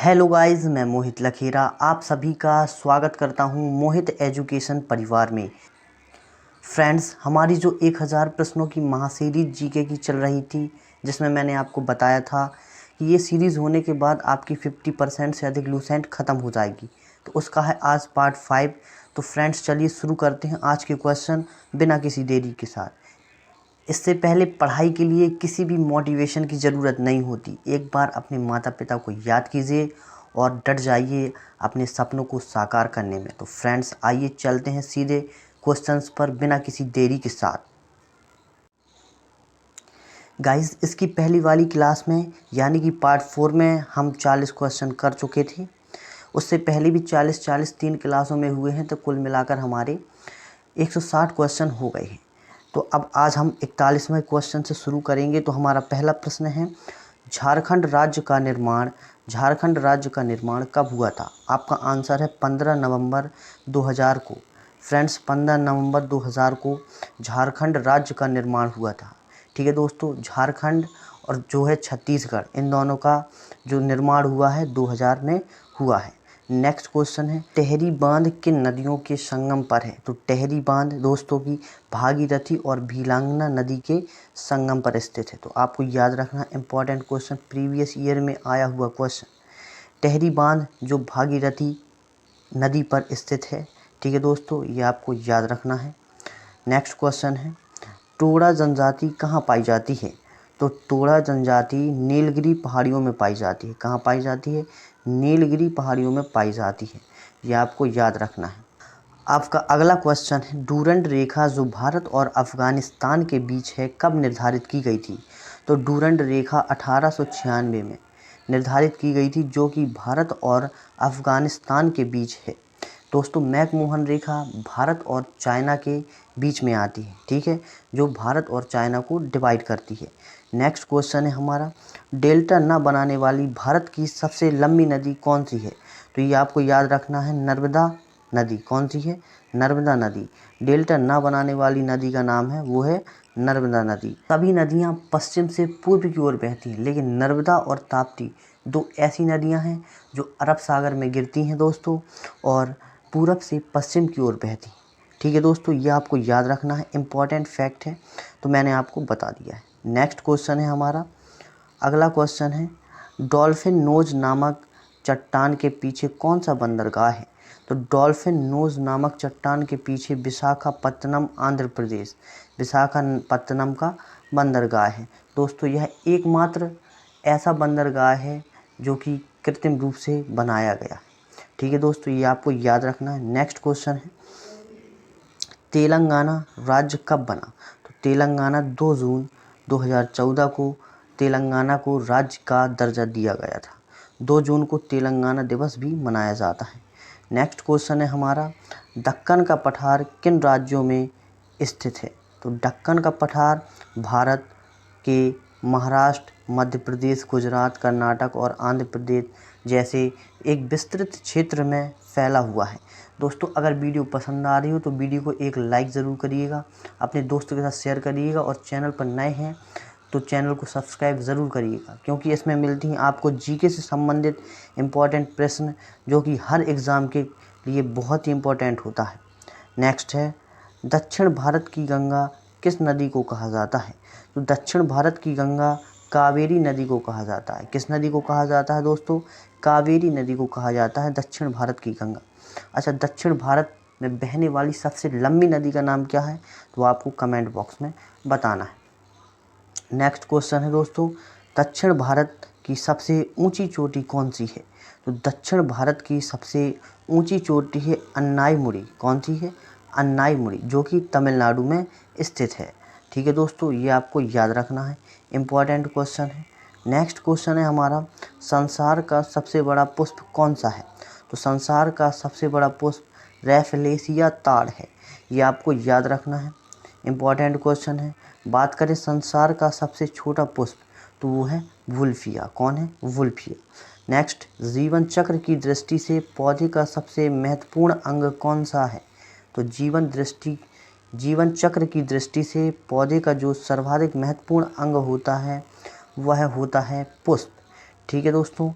Hello guys, मैं मोहित लखेरा आप सभी का स्वागत करता हूं मोहित एजुकेशन परिवार में। फ्रेंड्स, हमारी जो 1000 प्रश्नों की महासीरीज जीके की चल रही थी, जिसमें मैंने आपको बताया था कि ये सीरीज़ होने के बाद आपकी 50% से अधिक लूसेंट ख़त्म हो जाएगी। तो उसका है आज पार्ट 5। तो फ्रेंड्स, चलिए शुरू करते हैं आज के क्वेश्चन बिना किसी देरी के साथ। इससे पहले पढ़ाई के लिए किसी भी मोटिवेशन की ज़रूरत नहीं होती। एक बार अपने माता पिता को याद कीजिए और डट जाइए अपने सपनों को साकार करने में। तो फ्रेंड्स, आइए चलते हैं सीधे क्वेश्चंस पर बिना किसी देरी के साथ। गाइस, इसकी पहली वाली क्लास में यानी कि पार्ट 4 में हम 40 क्वेश्चन कर चुके थे। उससे पहले भी 40 3 क्लासों में हुए हैं, तो कुल मिलाकर हमारे 160 क्वेश्चन हो गए हैं। तो अब आज हम 41वें क्वेश्चन से शुरू करेंगे। तो हमारा पहला प्रश्न है, झारखंड राज्य का निर्माण कब हुआ था? आपका आंसर है 15 नवंबर 2000 को। फ्रेंड्स, 15 नवंबर 2000 को झारखंड राज्य का निर्माण हुआ था। ठीक है दोस्तों, झारखंड और जो है छत्तीसगढ़, इन दोनों का जो निर्माण हुआ है 2000 में हुआ है। नेक्स्ट क्वेश्चन है, टेहरी बांध किन नदियों के संगम पर है? तो टेहरी बांध दोस्तों की भागीरथी और भीलांगना नदी के संगम पर स्थित है। तो आपको याद रखना, इंपॉर्टेंट क्वेश्चन, प्रीवियस ईयर में आया हुआ क्वेश्चन। टेहरी बांध जो भागीरथी नदी पर स्थित है। ठीक है दोस्तों, ये आपको याद रखना है। नेक्स्ट क्वेश्चन है, टोडा जनजाति कहाँ पाई जाती है? तो टोडा जनजाति नीलगिरी पहाड़ियों में पाई जाती है। कहाँ पाई जाती है? नीलगिरी पहाड़ियों में पाई जाती है। यह आपको याद रखना है। आपका अगला क्वेश्चन है, डूरंड रेखा जो भारत और अफ़गानिस्तान के बीच है कब निर्धारित की गई थी? तो डूरंड रेखा 1896 में निर्धारित की गई थी, जो कि भारत और अफ़गानिस्तान के बीच है। दोस्तों, मैकमोहन रेखा भारत और चाइना के बीच में आती है। ठीक है, जो भारत और चाइना को डिवाइड करती है। नेक्स्ट क्वेश्चन है हमारा, डेल्टा न बनाने वाली भारत की सबसे लंबी नदी कौन सी है? तो ये आपको याद रखना है, नर्मदा नदी। कौन सी है? नर्मदा नदी। डेल्टा न बनाने वाली नदी का नाम है, वो है नर्मदा नदी। सभी नदियाँ पश्चिम से पूर्व की ओर बहती हैं, लेकिन नर्मदा और ताप्ती दो ऐसी नदियाँ हैं जो अरब सागर में गिरती हैं दोस्तों, और पूरब से पश्चिम की ओर बहती हैं। ठीक है दोस्तों, ये आपको याद रखना है, इम्पॉर्टेंट फैक्ट है, तो मैंने आपको बता दिया है। नेक्स्ट क्वेश्चन है हमारा, अगला क्वेश्चन है, डॉल्फिन नोज नामक चट्टान के पीछे कौन सा बंदरगाह है? तो डॉल्फिन नोज नामक चट्टान के पीछे विशाखापत्तनम, आंध्र प्रदेश, विशाखापत्तनम का बंदरगाह है। दोस्तों, यह एकमात्र ऐसा बंदरगाह है जो कि कृत्रिम रूप से बनाया गया है। ठीक है दोस्तों, ये आपको याद रखना है। नेक्स्ट क्वेश्चन है, तेलंगाना राज्य कब बना? तो तेलंगाना 2 जून 2014 को तेलंगाना को राज्य का दर्जा दिया गया था। 2 जून को तेलंगाना दिवस भी मनाया जाता है। नेक्स्ट क्वेश्चन है हमारा, दक्कन का पठार किन राज्यों में स्थित है? तो दक्कन का पठार भारत के महाराष्ट्र, मध्य प्रदेश, गुजरात, कर्नाटक और आंध्र प्रदेश जैसे एक विस्तृत क्षेत्र में फैला हुआ है। दोस्तों, अगर वीडियो पसंद आ रही हो तो वीडियो को एक लाइक ज़रूर करिएगा, अपने दोस्तों के साथ शेयर करिएगा, और चैनल पर नए हैं तो चैनल को सब्सक्राइब ज़रूर करिएगा, क्योंकि इसमें मिलती हैं आपको जीके से संबंधित इम्पॉर्टेंट प्रश्न, जो कि हर एग्ज़ाम के लिए बहुत ही इम्पोर्टेंट होता है। नेक्स्ट है, दक्षिण भारत की गंगा किस नदी को कहा जाता है? तो दक्षिण भारत की गंगा कावेरी नदी को कहा जाता है। किस नदी को कहा जाता है दोस्तों? कावेरी नदी को कहा जाता है दक्षिण भारत की गंगा। अच्छा, दक्षिण भारत में बहने वाली सबसे लंबी नदी का नाम क्या है? तो आपको कमेंट बॉक्स में बताना है। नेक्स्ट क्वेश्चन है दोस्तों, दक्षिण भारत की सबसे ऊंची चोटी कौन सी है? तो दक्षिण भारत की सबसे ऊंची चोटी है अन्नाईमुड़ी। कौन सी है? अन्नाईमुड़ी, जो कि तमिलनाडु में स्थित है। ठीक है दोस्तों, ये आपको याद रखना है, इम्पॉर्टेंट क्वेश्चन है। नेक्स्ट क्वेश्चन है हमारा, संसार का सबसे बड़ा पुष्प कौन सा है? तो संसार का सबसे बड़ा पुष्प रैफलेशिया ताड़ है। ये आपको याद रखना है, इम्पॉर्टेंट क्वेश्चन है। बात करें संसार का सबसे छोटा पुष्प, तो वो है वुल्फिया। कौन है? वुल्फिया। नेक्स्ट, जीवन चक्र की दृष्टि से पौधे का सबसे महत्वपूर्ण अंग कौन सा है? तो जीवन चक्र की दृष्टि से पौधे का जो सर्वाधिक महत्वपूर्ण अंग होता है, वह होता है पुष्प। ठीक है दोस्तों,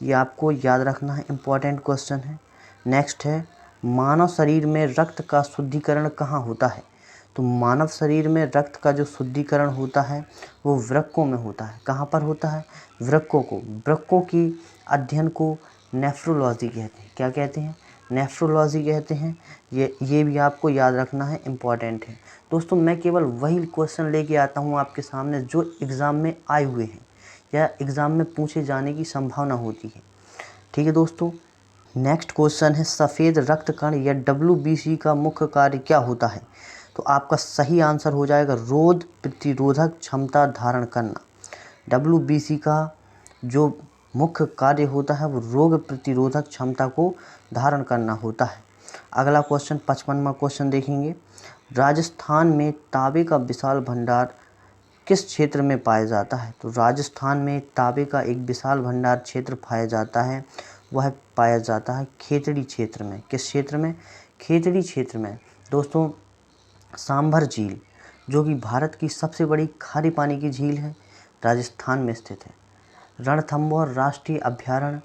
ये आपको याद रखना है, इम्पॉर्टेंट क्वेश्चन है। नेक्स्ट है, मानव शरीर में रक्त का शुद्धिकरण कहाँ होता है? तो मानव शरीर में रक्त का जो शुद्धिकरण होता है वो वृक्कों में होता है। कहाँ पर होता है? वृक्कों की अध्ययन को नेफ्रोलॉजी कहते हैं। क्या कहते हैं? नेफ्रोलॉजी कहते हैं। ये भी आपको याद रखना है, इम्पॉर्टेंट है। दोस्तों मैं केवल वही क्वेश्चन लेके आता हूँ आपके सामने जो एग्ज़ाम में आए हुए हैं या एग्ज़ाम में पूछे जाने की संभावना होती है। ठीक है दोस्तों। नेक्स्ट क्वेश्चन है, सफ़ेद रक्त कण या WBC का मुख्य कार्य क्या होता है? तो आपका सही आंसर हो जाएगा रोग प्रतिरोधक क्षमता धारण करना। WBC का जो मुख्य कार्य होता है वो रोग प्रतिरोधक क्षमता को धारण करना होता है। अगला क्वेश्चन 55वां क्वेश्चन देखेंगे, राजस्थान में तांबे का विशाल भंडार किस क्षेत्र में पाया जाता है? तो राजस्थान में तांबे का एक विशाल भंडार क्षेत्र पाया जाता है, वह पाया जाता है खेतड़ी क्षेत्र में। किस क्षेत्र में? खेतड़ी क्षेत्र में। दोस्तों सांभर झील जो कि भारत की सबसे बड़ी खारे पानी की झील है, राजस्थान में स्थित है। रणथंभौर राष्ट्रीय अभयारण्य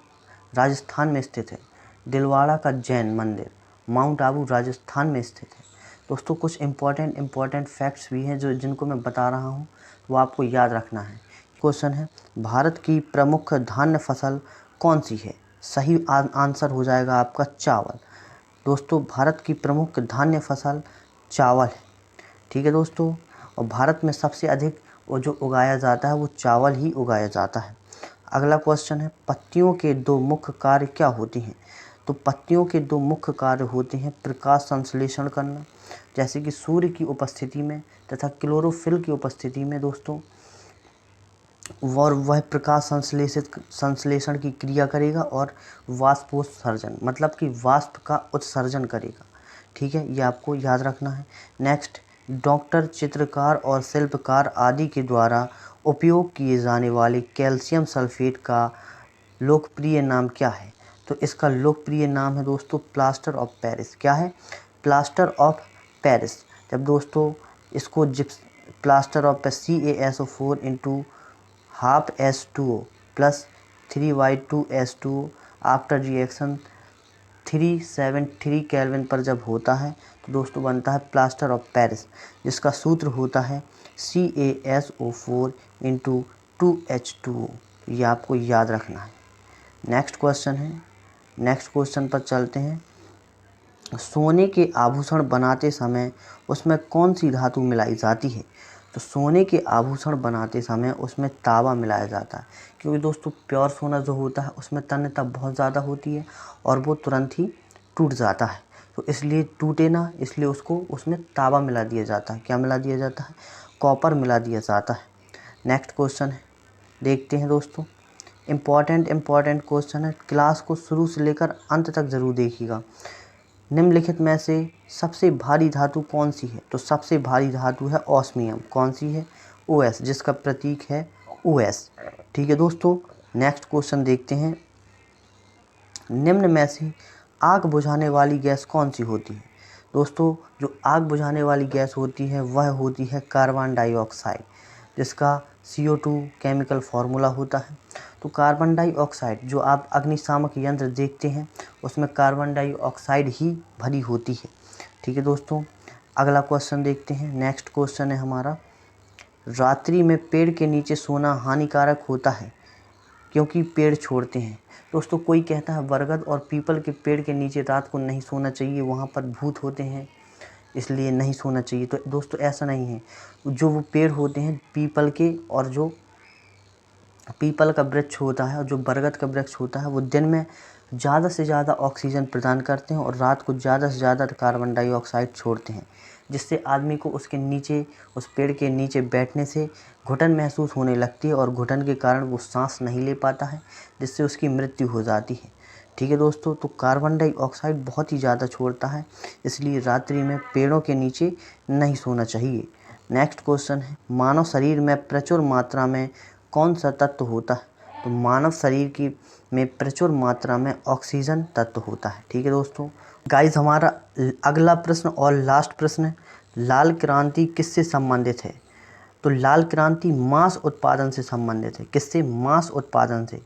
राजस्थान में स्थित है। दिलवाड़ा का जैन मंदिर माउंट आबू राजस्थान में स्थित है। दोस्तों कुछ इम्पॉर्टेंट फैक्ट्स भी हैं जिनको मैं बता रहा हूँ, वो आपको याद रखना है। क्वेश्चन है, भारत की प्रमुख धान्य फसल कौन सी है? सही आंसर हो जाएगा आपका चावल। दोस्तों भारत की प्रमुख धान्य फसल चावल है। ठीक है दोस्तों, और भारत में सबसे अधिक वो जो उगाया जाता है वो चावल ही उगाया जाता है। अगला क्वेश्चन है, पत्तियों के दो मुख्य कार्य क्या होते हैं? तो पत्तियों के दो मुख्य कार्य होते हैं प्रकाश संश्लेषण करना, जैसे कि सूर्य की उपस्थिति में तथा क्लोरोफिल की उपस्थिति में दोस्तों, और वह प्रकाश संश्लेषण की क्रिया करेगा और वाष्पोत्सर्जन मतलब कि वाष्प का उत्सर्जन करेगा। ठीक है, ये आपको याद रखना है। नेक्स्ट, डॉक्टर, चित्रकार और शिल्पकार आदि के द्वारा उपयोग किए जाने वाले कैल्शियम सल्फेट का लोकप्रिय नाम क्या है? तो इसका लोकप्रिय नाम है दोस्तों प्लास्टर ऑफ पेरिस। क्या है? Plaster of Paris. जब दोस्तों इसको जिप्स plaster of CaSO4 into half H2O plus 3Y2S2 after reaction 373 kelvin पर जब होता है तो दोस्तों बनता है प्लास्टर ऑफ पेरिस, जिसका सूत्र होता है CaSO4 इंटू 2H2O। ये आपको याद रखना है। नेक्स्ट क्वेश्चन पर चलते हैं। सोने के आभूषण बनाते समय उसमें कौन सी धातु मिलाई जाती है? तो सोने के आभूषण बनाते समय उसमें तांबा मिलाया जाता है, क्योंकि दोस्तों प्योर सोना जो होता है उसमें तन्यता बहुत ज़्यादा होती है और वो तुरंत ही टूट जाता है, तो इसलिए टूटे ना, इसलिए उसको उसमें तांबा मिला दिया जाता है। क्या मिला दिया जाता है? कॉपर मिला दिया जाता है। नेक्स्ट क्वेश्चन है, देखते हैं दोस्तों। इम्पॉर्टेंट क्वेश्चन है, क्लास को शुरू से लेकर अंत तक ज़रूर देखिएगा। निम्नलिखित में से सबसे भारी धातु कौन सी है? तो सबसे भारी धातु है ऑस्मियम। कौन सी है? OS, जिसका प्रतीक है OS। ठीक है दोस्तों, नेक्स्ट क्वेश्चन देखते हैं। निम्न में से आग बुझाने वाली गैस कौन सी होती है? दोस्तों जो आग बुझाने वाली गैस होती है वह होती है कार्बन डाइऑक्साइड, जिसका CO2 केमिकल फार्मूला होता है। तो कार्बन डाइऑक्साइड जो आप अग्निशामक यंत्र देखते हैं उसमें कार्बन डाइऑक्साइड ही भरी होती है। ठीक है दोस्तों, अगला क्वेश्चन देखते हैं। नेक्स्ट क्वेश्चन है हमारा, रात्रि में पेड़ के नीचे सोना हानिकारक होता है क्योंकि पेड़ छोड़ते हैं। दोस्तों कोई कहता है बरगद और पीपल के पेड़ के नीचे रात को नहीं सोना चाहिए, वहाँ पर भूत होते हैं इसलिए नहीं सोना चाहिए। तो दोस्तों ऐसा नहीं है, जो वो पेड़ होते हैं पीपल के, और जो पीपल का वृक्ष होता है और जो बरगद का वृक्ष होता है वो दिन में ज़्यादा से ज़्यादा ऑक्सीजन प्रदान करते हैं और रात को ज़्यादा से ज़्यादा कार्बन डाइऑक्साइड छोड़ते हैं, जिससे आदमी को उसके नीचे, उस पेड़ के नीचे बैठने से घुटन महसूस होने लगती है और घुटन के कारण वो सांस नहीं ले पाता है, जिससे उसकी मृत्यु हो जाती है। ठीक है दोस्तों, तो कार्बन डाइऑक्साइड बहुत ही ज़्यादा छोड़ता है, इसलिए रात्रि में पेड़ों के नीचे नहीं सोना चाहिए। नेक्स्ट क्वेश्चन है, मानव शरीर में प्रचुर मात्रा में कौन सा तत्व होता है? तो मानव शरीर की में प्रचुर मात्रा में ऑक्सीजन तत्व होता है। ठीक है दोस्तों, गाइस हमारा अगला प्रश्न और लास्ट प्रश्न है, लाल क्रांति किससे संबंधित है? तो लाल क्रांति मांस उत्पादन से संबंधित है। किससे? मांस उत्पादन से।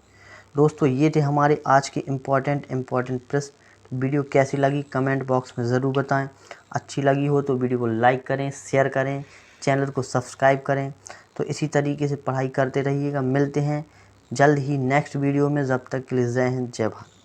दोस्तों ये थे हमारे आज के इम्पोर्टेंट प्रश्न। वीडियो कैसी लगी कमेंट बॉक्स में ज़रूर बताएं। अच्छी लगी हो तो वीडियो को लाइक करें, शेयर करें, चैनल को सब्सक्राइब करें। तो इसी तरीके से पढ़ाई करते रहिएगा। मिलते हैं जल्द ही नेक्स्ट वीडियो में। जब तक के लिए जय हिंद, जय भारत।